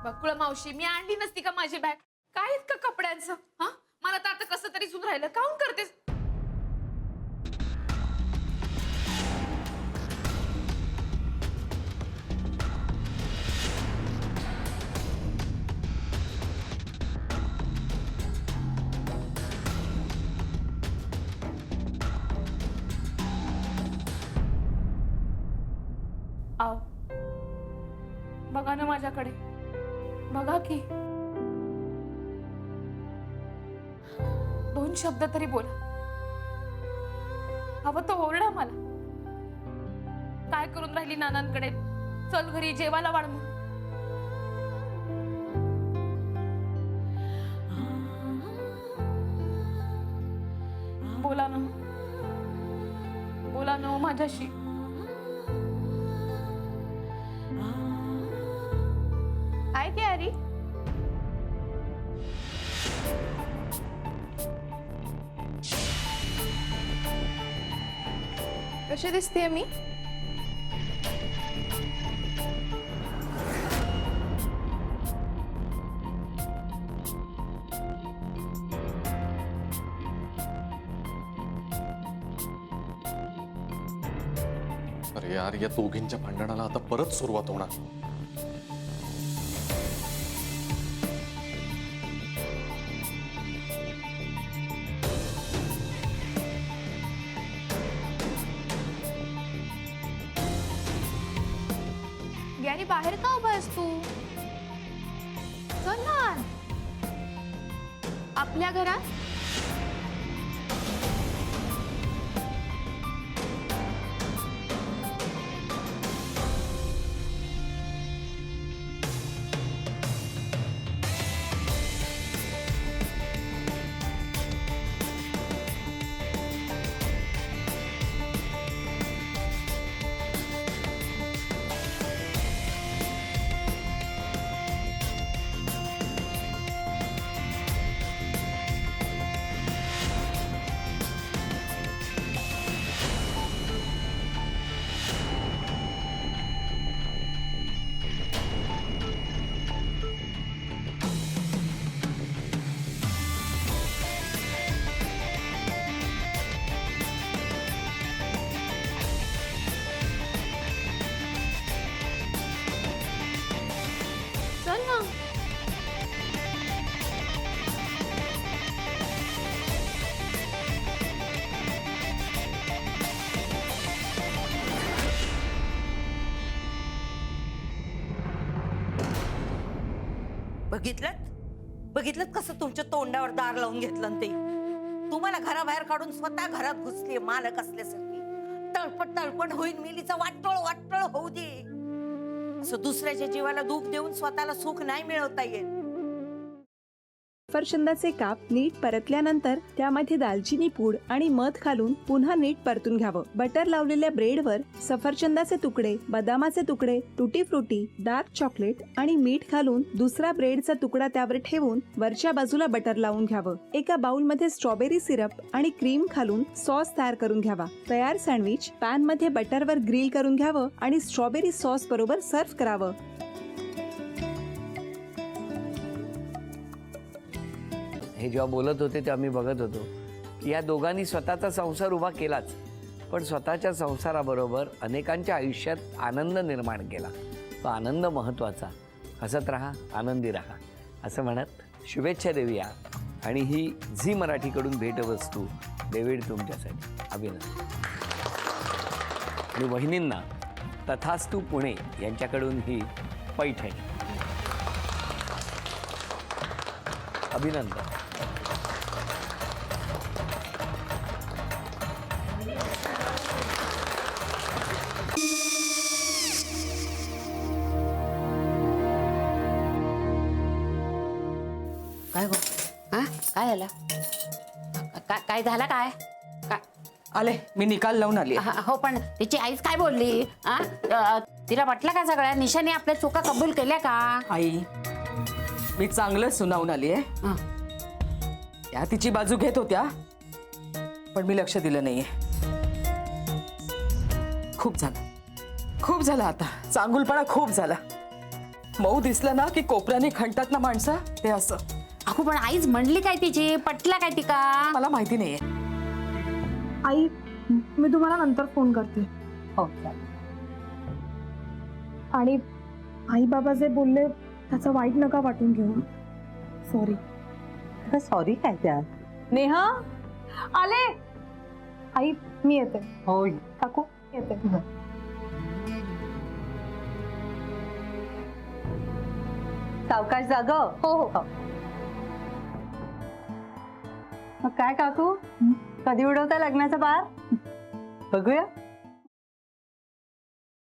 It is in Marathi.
बकुळा मावशी, मी आणली नसती का माझी बॅग? काय इतकं कपड्यांचं? हा, मला तर आता कसं तरी सुन राहिलं. काहून करतेस? आओ, बघा ना माझ्याकडे, बघा की. 2 शब्द तरी बोला. हवं तर ओरडा मला. काय करून राहिली नानांकडे? चल घरी जेवायला वाढ म्हणून. बोला ना, बोला ना माझ्याशी. काय की अरी? कशी दिसते मी? अरे यार, या दोघींच्या भांडणाला आता परत सुरुवात होणार. यारी बाहेर का उभा आहेस तू? चल ना आपल्या घरात. चल ना. बघितलं कसं तुमच्या तोंडावर दार लावून घेतलं ते. तुम्हाला घराबाहेर काढून स्वतः घरात घुसली मालक असल्यासारखी. तळपट होईल मिलीचा वाटोळ होऊ दे. असं दुसऱ्याच्या जीवाला दुःख देऊन स्वतःला सुख नाही मिळवता येत. सफरचंदाचे काप नीट परतल्यानंतर त्यामध्ये दालचिनी पूड आणि मध घालून पुन्हा नीट परतून घ्यावं. बटर लावलेल्या ब्रेडवर सफरचंदाचे तुकडे, बदामाचे तुकडे, टुटी फ्रुटी, डार्क चॉकलेट आणि मीठ घालून दुसरा ब्रेडचा तुकडा त्यावर ठेवून वरच्या बाजूला बटर लावून घ्यावं. एका बाउलमध्ये स्ट्रॉबेरी सिरप आणि क्रीम घालून सॉस तयार करून घ्यावा. तयार सँडविच पॅन मध्ये बटरवर ग्रिल करून घ्यावं आणि स्ट्रॉबेरी सॉस बरोबर सर्व्ह करावं. हे जेव्हा बोलत होते तेव्हा मी बघत होतो की या दोघांनी स्वतःचा संसार उभा केलाच, पण स्वतःच्या संसाराबरोबर अनेकांच्या आयुष्यात आनंद निर्माण केला. तो आनंद महत्त्वाचा. हसत राहा, आनंदी राहा असं म्हणत शुभेच्छा देऊया. आणि ही झी मराठीकडून भेटवस्तू डेव्हिड तुमच्यासाठी. अभिनंदन. आणि वहिनींना तथास्तू पुणे यांच्याकडून ही पैठणी. अभिनंदन. काय गो? हा, काय झालं? काय झालं? काय आले, मी निकाल लावून आली. हो, पण तिची आईच काय बोलली? तिला वाटलं का सगळ्या निशाने आपल्या चुका कबूल केल्या का? आई, मी चांगलं सुनावून आली आहे. त्या तिची बाजू घेत होत्या, पण मी लक्ष दिलं नाहीये. खूप झालं आता. चांगुलपणा खूप झाला. मऊ दिसलं ना की कोपऱ्याने खणतात ना माणसं, ते असं. अगो पण आईच म्हणली काय तिची, पटला काय ती का? मला माहिती नाहीये. आई मी तुम्हाला नंतर फोन करते. हो आणि आई बाबा जे बोलले त्याचं वाईट नका वाटून घेऊ. सॉरी. सॉरी काय त्या? नेहा आले. आई मी येते. होय. काकू येते. सावकाश जाग. हो हो. मग काय काकू, कधी उडवता लग्नाचा बार? बघूया.